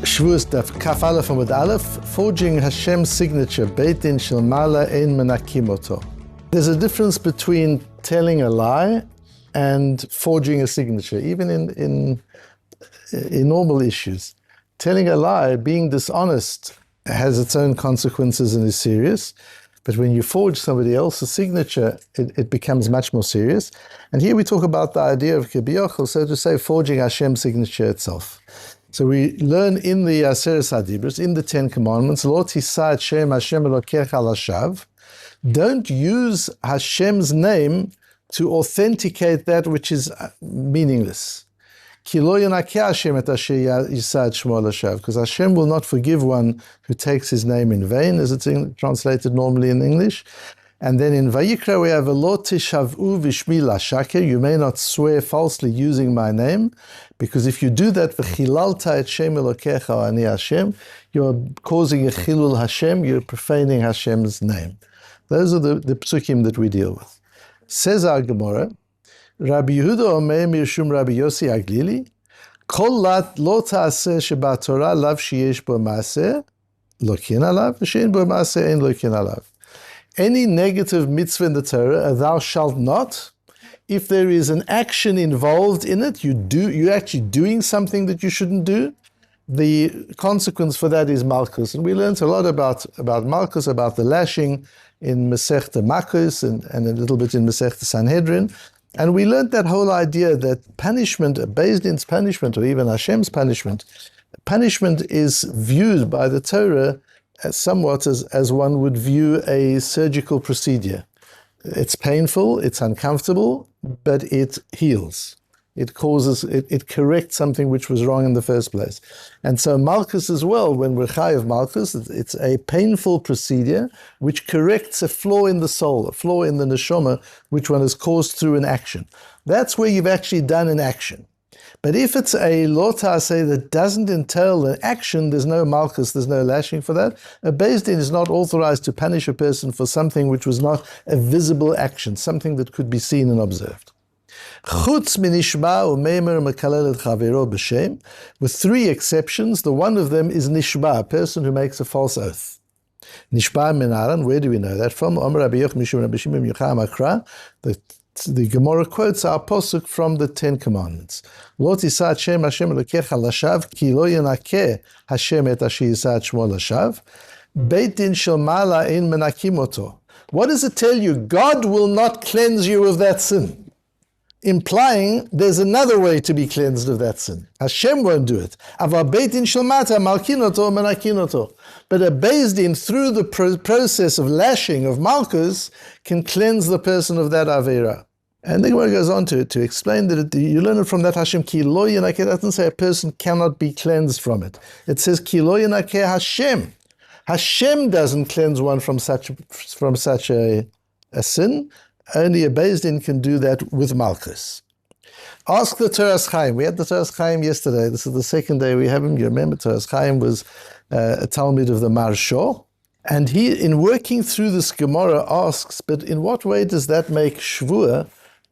Shavuos Daf Kaf Aleph Amud Aleph, forging Hashem's signature, Beit Din Shel Ma'ala Ein Menakim Oto. There's a difference between telling a lie and forging a signature, even in normal issues. Telling a lie, being dishonest, has its own consequences and is serious. But when you forge somebody else's signature, it becomes much more serious. And here we talk about the idea of kibiyochel, so to say, forging Hashem's signature itself. So we learn in the Aseret Hadibros, in the Ten Commandments, Lo tisa et Shem Hashem Elokecha lashav. Don't use Hashem's name to authenticate that which is meaningless. Ki lo yonakeh Hashem et asher yisa et shmo lashav, because Hashem will not forgive one who takes his name in vain, as it's translated normally in English. And then in Vayikra we have Lo tishav'u v'shmi lashaker, you may not swear falsely using my name, because if you do that, v'chilalta et Shem Elokecha ani Hashem, you're causing a chilul Hashem, you're profaning Hashem's name. Those are the psukim that we deal with. Says our Gemara, Rabbi Yehuda Omer Mirshum Rabbi Yossi Aglili, Kol lat lo ta'aseh sheba Torah lav sheyesh bo ma'aseh, lo kin alav, v'she'en bo ma'aseh ein lo kin alav. Any negative mitzvah in the Torah, thou shalt not, if there is an action involved in it, you're actually doing something that you shouldn't do, the consequence for that is malchus. And we learned a lot about malchus, about the lashing in Masechta Makos and a little bit in Masechta Sanhedrin. And we learned that whole idea that punishment, Beis Din's punishment, or even Hashem's punishment is viewed by the Torah somewhat as one would view a surgical procedure. It's painful, it's uncomfortable, but it heals. It corrects something which was wrong in the first place. And so Malchus as well, when we're Chai of Malchus, it's a painful procedure which corrects a flaw in the soul, a flaw in the neshama, which one has caused through an action. That's where you've actually done an action. But if it's a lo ta'aseh that doesn't entail an action, there's no malchus, there's no lashing for that. A Beis Din is not authorized to punish a person for something which was not a visible action, something that could be seen and observed. Chutz minishba u'meimer mekalel et chavero b'shem, with three exceptions. The one of them is nishba, a person who makes a false oath. Nishba min Aaron, where do we know that from? Omer Rabbi Yoch mishum Rabbi Shimon Yochai Makra. The Gemara quotes our posuk from the Ten Commandments. Lo tisa et Shem Hashem Elokecha lashav, ki lo yonakeh Hashem et asher yisa et shmo lashav. Beit Din Shel Ma'ala ein menakim oto. What does it tell you? God will not cleanse you of that sin. Implying there's another way to be cleansed of that sin. Hashem won't do it. Avar Beit Din Shel Mata malkin oto menakin oto. But a Beis Din, through the process of lashing, of malchus, can cleanse the person of that avera. And the Gemara goes on to explain that you learn it from that Hashem ki lo yonakeh. It doesn't say a person cannot be cleansed from it. It says ki lo yonakeh Hashem. Hashem doesn't cleanse one from such a sin. Only a Beis Din can do that with malchus. Ask the Toras Chaim. We had the Toras Chaim yesterday. This is the second day we have him. You remember Toras Chaim was a Talmud of the Marsha. And he, in working through this Gemara, asks, but in what way does that make Shvuah,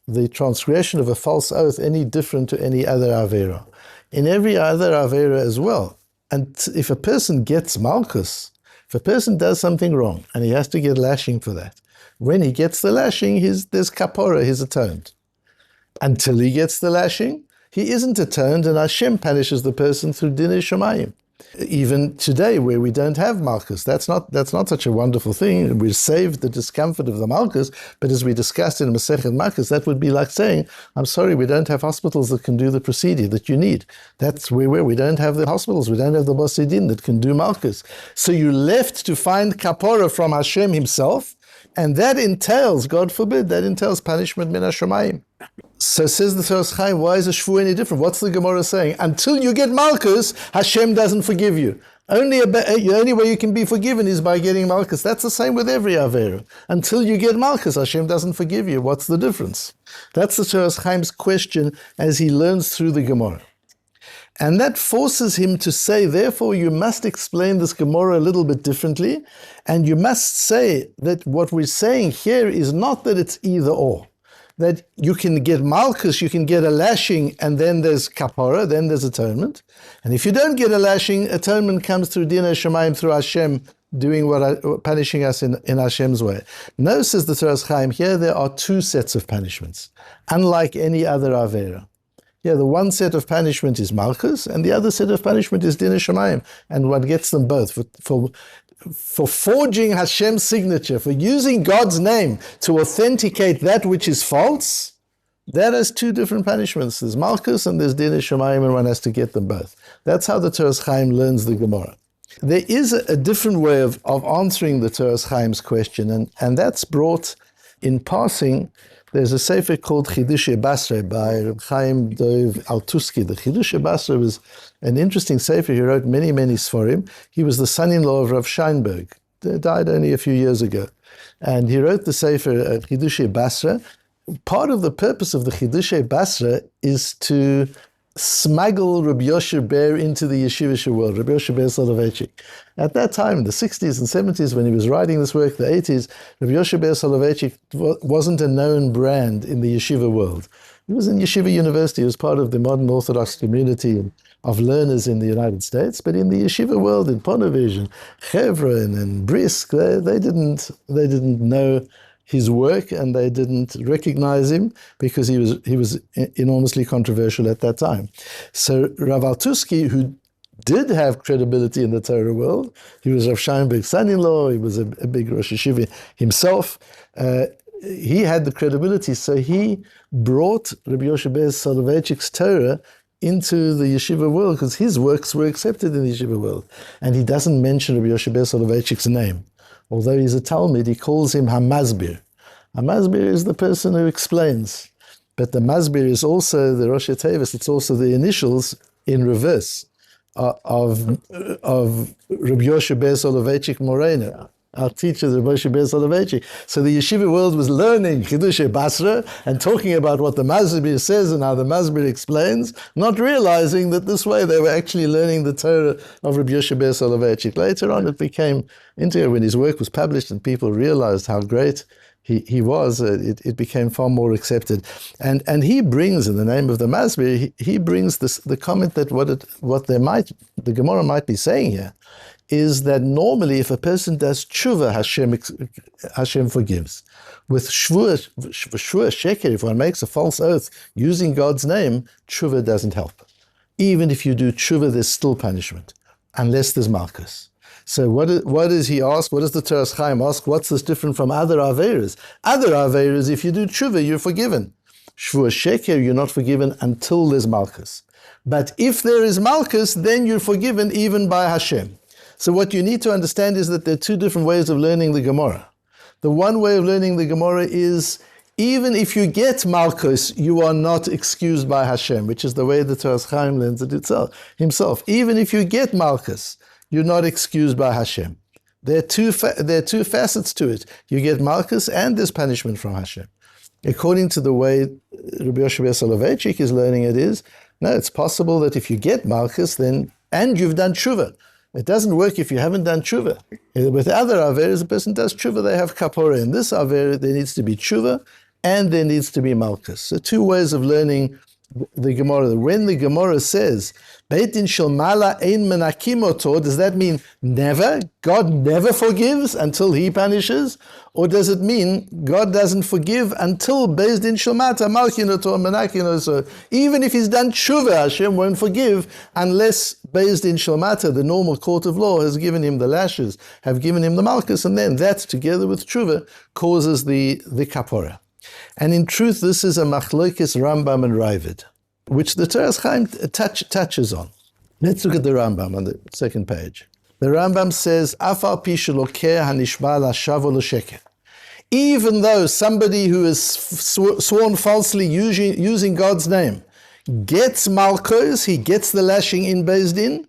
the transgression of a false oath, any different to any other Avera? In every other Avera as well. And if a person gets malchus, if a person does something wrong, and he has to get lashing for that, when he gets the lashing, there's kapora, he's atoned. Until he gets the lashing, he isn't atoned, and Hashem punishes the person through dinei shamayim. Even today, where we don't have malchus, that's not such a wonderful thing. We've saved the discomfort of the malchus, but as we discussed in Masechet Malchus, that would be like saying, I'm sorry, we don't have hospitals that can do the procedure that you need. That's where we don't have the hospitals, we don't have the Bosidin that can do malchus. So you're left to find kapora from Hashem himself, and that entails, God forbid, that entails punishment min hashamayim. So says the Toras Chaim, why is a shvu any different? What's the Gemara saying? Until you get malchus, Hashem doesn't forgive you. The only way you can be forgiven is by getting malchus. That's the same with every avera. Until you get malchus, Hashem doesn't forgive you. What's the difference? That's the Toras Chaim's question as he learns through the Gemara. And that forces him to say, therefore, you must explain this Gemara a little bit differently, and you must say that what we're saying here is not that it's either or. that you can get malchus, you can get a lashing, and then there's kapora, then there's atonement. And if you don't get a lashing, atonement comes through Din Hashemayim, through Hashem, doing punishing us in Hashem's way. No, says the Toras Chaim, here there are two sets of punishments, unlike any other Avera. Yeah, the one set of punishment is malchus, and the other set of punishment is Din Hashemayim, and one gets them both. For forging Hashem's signature, for using God's name to authenticate that which is false, that has two different punishments. There's malchus and there's Din Hashemayim, and one has to get them both. That's how the Toras Chaim learns the Gemara. There is a different way of answering the Toras Chaim's question, and that's brought in passing. There's a sefer called Chidushei Basra by Reb Chaim Dov Altuski. The Chidushei Basra was an interesting sefer. He wrote many, many Sforim. He was the son-in-law of Rav Scheinberg. He died only a few years ago. And he wrote the sefer Chidushei Basra. Part of the purpose of the Chidushei Basra is to smuggle Rabbi Yoshe Ber into the yeshivish world, Rabbi Yoshe Ber Soloveitchik. At that time, in the 60s and 70s, when he was writing this work, the 80s, Rabbi Yoshe Ber Soloveitchik wasn't a known brand in the yeshiva world. He was in Yeshiva University. He was part of the modern Orthodox community of learners in the United States, but in the yeshiva world, in Ponevezh and Chevron and Brisk, they didn't know his work, and they didn't recognize him because he was enormously controversial at that time. So Rav Altuski, who did have credibility in the Torah world, he was Rav Scheinberg's son-in-law, he was a big Rosh Yeshiva himself, he had the credibility, so he brought Rabbi Yoshe Ber Soloveitchik's Torah into the yeshiva world because his works were accepted in the yeshiva world. And he doesn't mention Rabbi Yoshe Ber Soloveitchik's name. Although he's a Talmud, he calls him HaMasbir. HaMasbir is the person who explains. But the Masbir is also the Rosh Tevis, it's also the initials in reverse of Rabbi Yoshe Ber Soloveitchik Moreno, our teacher, Rabbi Yoshe Ber Soloveitchik. So the yeshiva world was learning Chidushei Basra and talking about what the Masbir says and how the Masbir explains, not realizing that this way they were actually learning the Torah of Rabbi Yoshe Ber Soloveitchik. Later on it became into when his work was published and people realized how great he was, it became far more accepted. And he brings, in the name of the Masbir, he brings the comment that what the Gemara might be saying here is that normally if a person does tshuva, Hashem forgives. With shvur sheker, if one makes a false oath using God's name, tshuva doesn't help. Even if you do tshuva, there's still punishment, unless there's malchus. So what does he ask? What does the Toras Chaim ask? What's this different from other Averas? Other Averas, if you do tshuva, you're forgiven. Shvur sheker, you're not forgiven until there's malchus. But if there is malchus, then you're forgiven even by Hashem. So what you need to understand is that there are two different ways of learning the Gemara. The one way of learning the Gemara is, even if you get malchus, you are not excused by Hashem, which is the way the Toras Chaim learns it himself. Even if you get malchus, you're not excused by Hashem. There are two facets to it. You get malchus and there's punishment from Hashem. According to the way Rabbi Yoshe Ber Soloveitchik is learning it is, no, it's possible that if you get malchus, then, and you've done tshuva. It doesn't work if you haven't done tshuva. With other averas, a person does tshuva, they have kapora. In this avera, there needs to be tshuva and there needs to be malchus. So two ways of learning the Gemara. When the Gemara says, Beit Din shel Mala ein menakim oto, does that mean never? God never forgives until he punishes? Or does it mean God doesn't forgive until Beit Din shel Mata malkin oto menakim oto? Even if he's done tshuva, Hashem won't forgive unless Beit Din shel Mata, the normal court of law, has given him the lashes, have given him the malchus, and then that, together with tshuva, causes the kapora. And in truth, this is a machlokes Rambam and Ravid, which the Toras Chaim touches on. Let's look at the Rambam on the second page. The Rambam says, Afal pi shelokeh hanishba lashavo l'sheker. Even though somebody who is sworn falsely using God's name gets malchus, he gets the lashing in Beis Din,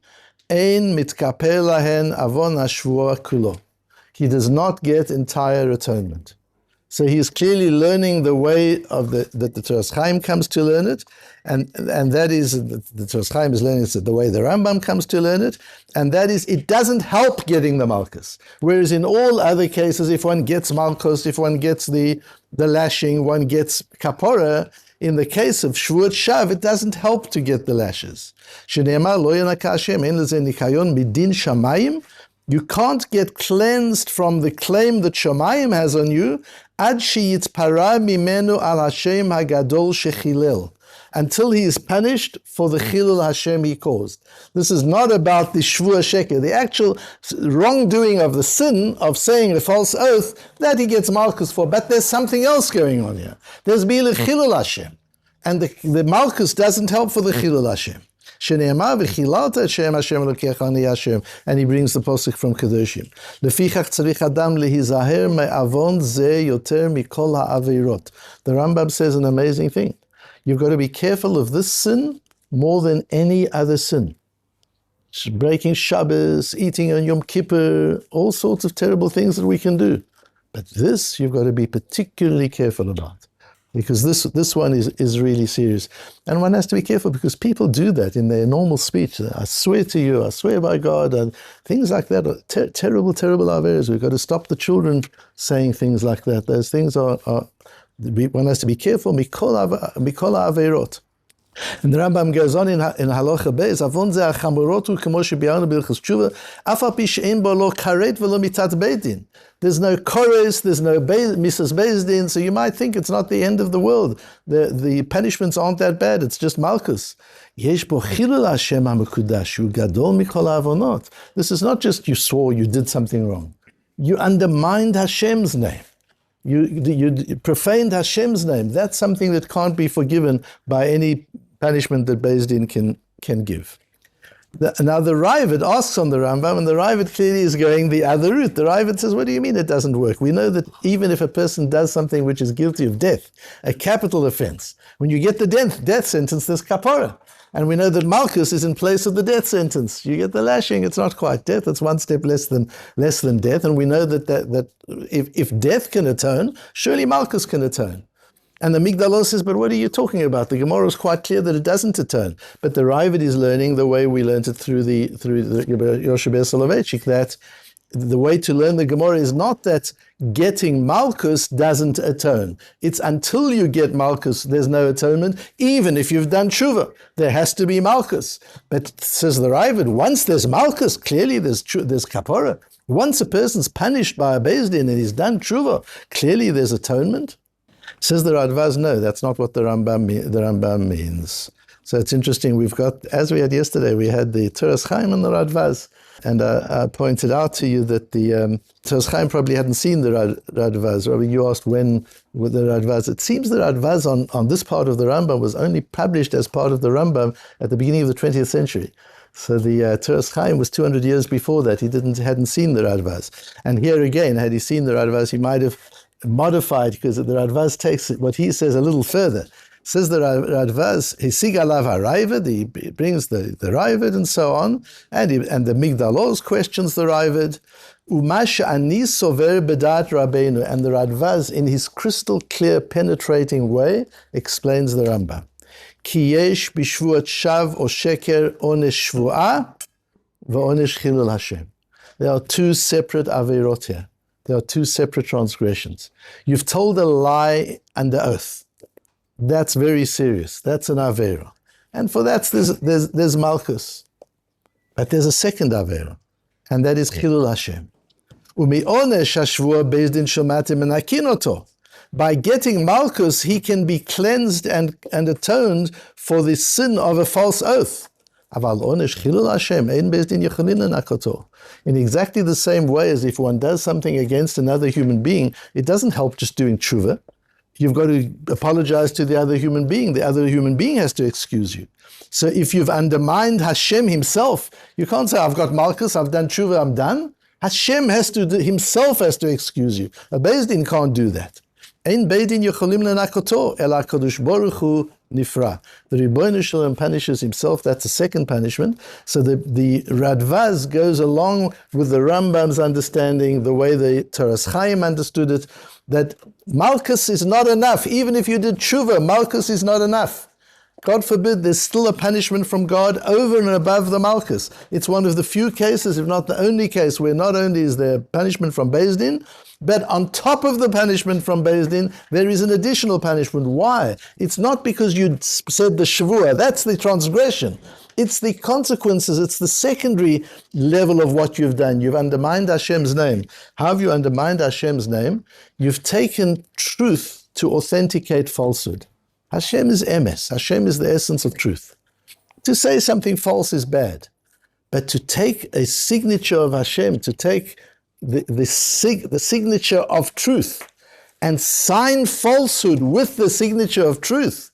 ein mitkapeh lahen avon hashvua kulo. He does not get entire atonement. So he is clearly learning the way of that the Toras Chaim comes to learn it, and that is the Toras Chaim is learning it the way the Rambam comes to learn it, and that is it doesn't help getting the Malkus. Whereas in all other cases, if one gets Malkus, if one gets the lashing, one gets Kapora. In the case of Shvuot Shav, it doesn't help to get the lashes. Shene'emar lo yanaka Hashem en lezeh nikayon midin shamayim. You can't get cleansed from the claim that Shamayim has on you ad sheyitzpara mimenu al Hashem hagadol shechilel, until he is punished for the chilul Hashem he caused. This is not about the shvua sheker, the actual wrongdoing of the sin of saying a false oath that he gets malchus for, but there's something else going on here. There's bila chilul Hashem, and the malchus doesn't help for the chilul Hashem. Shene'emar v'chilalta Hashem Hashem Elokecha ani Hashem, and he brings the posuk from Kedoshim. Lefichach tzarich adam lehizaher me'avon ze yoter mikol ha'aveirot. The Rambam says an amazing thing. You've got to be careful of this sin more than any other sin. Breaking Shabbos, eating on Yom Kippur, all sorts of terrible things that we can do. But this you've got to be particularly careful about, because this one is really serious. And one has to be careful because people do that in their normal speech. I swear to you, I swear by God, and things like that are terrible, terrible averos. We've got to stop the children saying things like that. Those things are one has to be careful. Mikol averot. And the Rambam goes on in Halacha Beis, Avon ze achamurotu kemo shebiarnu b'ilchos tshuva, af al pi she'en bo lo karet v'lo mitat beidin. There's no chorus, there's no Mrs. Beis-Din, so you might think it's not the end of the world. The punishments aren't that bad, it's just malchus. Yesh bo chilul Hashem ha'mekudash, hu gadol mikol ha'avonot. This is not just you swore you did something wrong. You undermined Hashem's name. You profaned Hashem's name. That's something that can't be forgiven by any punishment that Beis Din can give. Now the Ravid asks on the Rambam, and the Ravid clearly is going the other route. The Ravid says, what do you mean it doesn't work? We know that even if a person does something which is guilty of death, a capital offense, when you get the death sentence, there's kapara. And we know that Malchus is in place of the death sentence. You get the lashing, it's not quite death, it's one step less than death. And we know that if death can atone, surely Malchus can atone. And the Migdalos says, but what are you talking about? The Gemara is quite clear that it doesn't atone. But the Ravid is learning the way we learned it through the Yoshe Ber Soloveitchik, that the way to learn the Gemara is not that getting Malchus doesn't atone. It's until you get Malchus, there's no atonement, even if you've done Tshuva. There has to be Malchus. But says the Ravid, once there's Malchus, clearly there's Kapora. Once a person's punished by a Beis Din and he's done Tshuva, clearly there's atonement. Says the Radvaz, no, that's not what the Rambam means. So it's interesting, we've got, as we had yesterday, we had the Toras Chaim and the Radvaz. And I pointed out to you that the Toras Chaim probably hadn't seen the Radvaz. Rabbi, you asked when with the Radvaz. It seems the Radvaz on this part of the Rambam was only published as part of the Rambam at the beginning of the 20th century. So the Toras Chaim was 200 years before that. He hadn't seen the Radvaz. And here again, had he seen the Radvaz, he might have modified, because the Radvaz takes what he says a little further. Says the Radvaz, Hisig alav ha'Ravid, he brings the Ravid and so on, and the Migdalos questions the Ravid. Umash ani sover bedat Rabbeinu, and the Radvaz, in his crystal clear, penetrating way, explains the Rambam. Ki yesh b'shvuat shav o sheker onesh shvuah v'onesh chilul Hashem. There are two separate averot here. There are two separate transgressions. You've told a lie under oath. That's very serious. That's an avera. And for that, there's Malchus. But there's a second avera, and that is Chilul Hashem. U'mi'onesh hashvua Beis Din shomatim menakin oto. By getting Malchus, he can be cleansed and atoned for the sin of a false oath. Aval onesh Chilul Hashem ein Beis Din yecholin lenakoto. In exactly the same way as if one does something against another human being, it doesn't help just doing tshuva. You've got to apologize to the other human being. The other human being has to excuse you. So if you've undermined Hashem himself, you can't say, I've got Malchus, I've done tshuva, I'm done. Hashem himself has to excuse you. A Beis Din can't do that. Ein Beis Din yocholim lenakoto, el HaKadosh Baruch Hu nifra. The Ribono Shel Olam punishes himself. That's the second punishment. So the Radvaz goes along with the Rambam's understanding, the way the Toras Chaim understood it, that Malchus is not enough. Even if you did tshuva, Malchus is not enough. God forbid, there's still a punishment from God over and above the Malchus. It's one of the few cases, if not the only case, where not only is there punishment from Beis Din, but on top of the punishment from Beis Din, there is an additional punishment. Why? It's not because you said the Shavua, that's the transgression. It's the consequences, it's the secondary level of what you've done. You've undermined Hashem's name. How have you undermined Hashem's name? You've taken truth to authenticate falsehood. Hashem is emes. Hashem is the essence of truth. To say something false is bad. But to take a signature of Hashem, to take the signature of truth and sign falsehood with the signature of truth,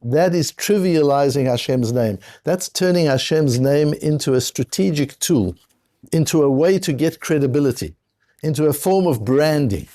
that is trivializing Hashem's name. That's turning Hashem's name into a strategic tool, into a way to get credibility, into a form of branding.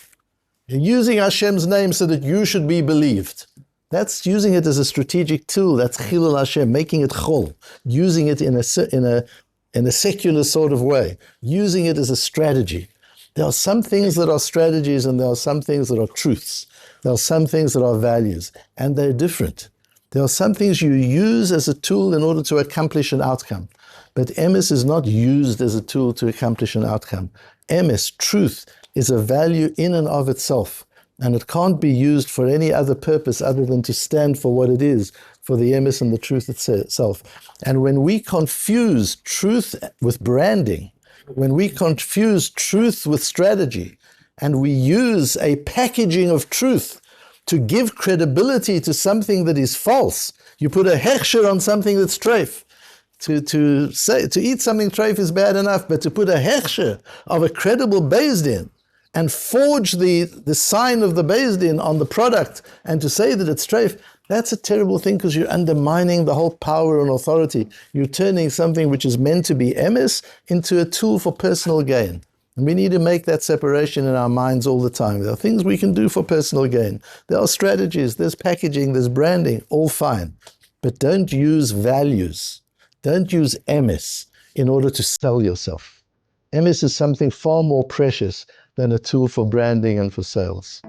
You're using Hashem's name so that you should be believed. That's using it as a strategic tool. That's chilul Hashem, making it chol, using it in a secular sort of way, using it as a strategy. There are some things that are strategies and there are some things that are truths. There are some things that are values, and they're different. There are some things you use as a tool in order to accomplish an outcome. But emes is not used as a tool to accomplish an outcome. Emes, truth, is a value in and of itself. And it can't be used for any other purpose other than to stand for what it is, for the emes and the truth itself. And when we confuse truth with branding, when we confuse truth with strategy, and we use a packaging of truth to give credibility to something that is false, you put a hechsher on something that's treif. To eat something treif is bad enough, but to put a hechsher of a credible Beis Din and forge the sign of the Beis Din on the product and to say that it's treif, that's a terrible thing because you're undermining the whole power and authority. You're turning something which is meant to be emes into a tool for personal gain. And we need to make that separation in our minds all the time. There are things we can do for personal gain. There are strategies, there's packaging, there's branding, all fine. But don't use values. Don't use emes in order to sell yourself. Emes is something far more precious than a tool for branding and for sales.